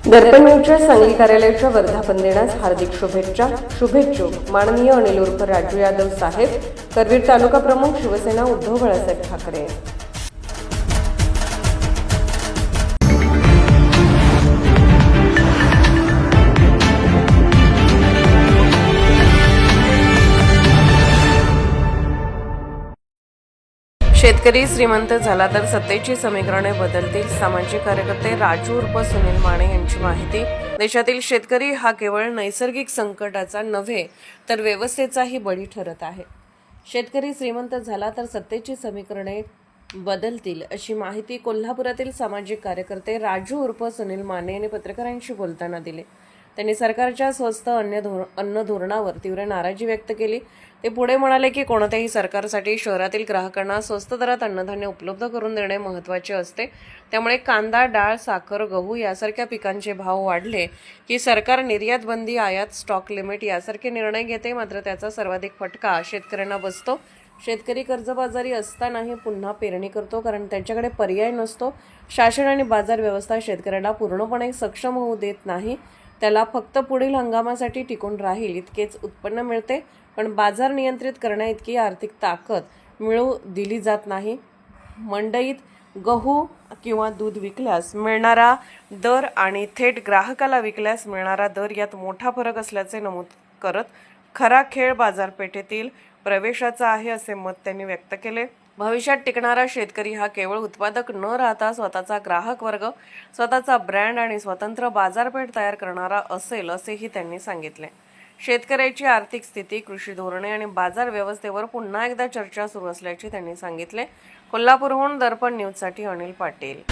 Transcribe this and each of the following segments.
दर्पण न्यूजच्या सांगली कार्यालयाच्या वर्धापन दिनास हार्दिक शुभेच्छुक माननीय अनिल उर्फ राजू यादव साहेब, करवीर तालुका प्रमुख, शिवसेना, उद्धव बाळासाहेब ठाकरे। शेतकरी श्रीमंत झाला तर सत्तेची समीकरणे बदलतील। सामाजिक कार्यकर्ते राजू उर्फ सुनील माने यांची माहिती। देशातील शेतकरी हा केवळ नैसर्गिक संकटाचा नव्हे तर व्यवस्थेचाही बळी ठरत आहे। शेतकरी श्रीमंत झाला तर सत्तेची समीकरणे बदलतील अशी माहिती कोल्हापुरातील सामाजिक कार्यकर्ते राजू उर्फ सुनील माने यांनी पत्रकारांशी बोलताना दिली। त्यांनी सरकारच्या स्वस्त अन्न धोरणावर तीव्र नाराजी व्यक्त केली। ते पुढे म्हणाले की कोणत्याही सरकारसाठी शहरातील ग्राहकांना स्वस्त दरात अन्नधान्य उपलब्ध करून देणे महत्त्वाचे असते। त्यामुळे कांदा, डाळ, साखर, गहू यासारख्या पिकांचे भाव वाढले की सरकार निर्यात बंदी, आयात स्टॉक लिमिट यासारखे निर्णय घेते। मात्र त्याचा सर्वाधिक फटका शेतकऱ्यांना बसतो। शेतकरी कर्जबाजारी असतानाही पुन्हा पेरणी करतो, कारण त्यांच्याकडे पर्याय नसतो। शासन आणि बाजार व्यवस्था शेतकऱ्याला पूर्णपणे सक्षम होऊ देत नाही। त्याला फक्त पुढील हंगामासाठी टिकून राहील इतकेच उत्पन्न मिळते, पण बाजार नियंत्रित करण्याइतकी आर्थिक ताकद मिळू दिली जात नाही। मंडईत गहू किंवा दूध विकल्यास मिळणारा दर आणि थेट ग्राहकाला विकल्यास मिळणारा दर यात मोठा फरक असल्याचे नमूद करत खरा खेळ बाजारपेठेतील प्रवेशाचा आहे असे मत त्यांनी व्यक्त केले। भविष्यात टिकणारा शेतकरी हा केवळ उत्पादक न राहता स्वतःचा ग्राहक वर्ग, स्वतःचा ब्रँड आणि स्वतंत्र बाजारपेठ तयार करणारा असेल असेही त्यांनी सांगितले। शेतकऱ्याची आर्थिक स्थिती, कृषी धोरणे आणि बाजार व्यवस्थेवर पुन्हा एकदा चर्चा सुरू असल्याचे त्यांनी सांगितले। कोल्हापूरहून दर्पण न्यूजसाठी अनिल पाटील।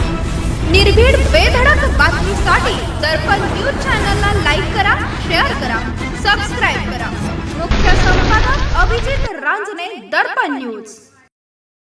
निर्भीड बेधडक बातमीसाठी दर्पण न्यूज चॅनलला लाईक करा, शेअर करा, सबस्क्राइब करा। मुख्य संपादक अभिजित रांजणे, दर्पण न्यूज।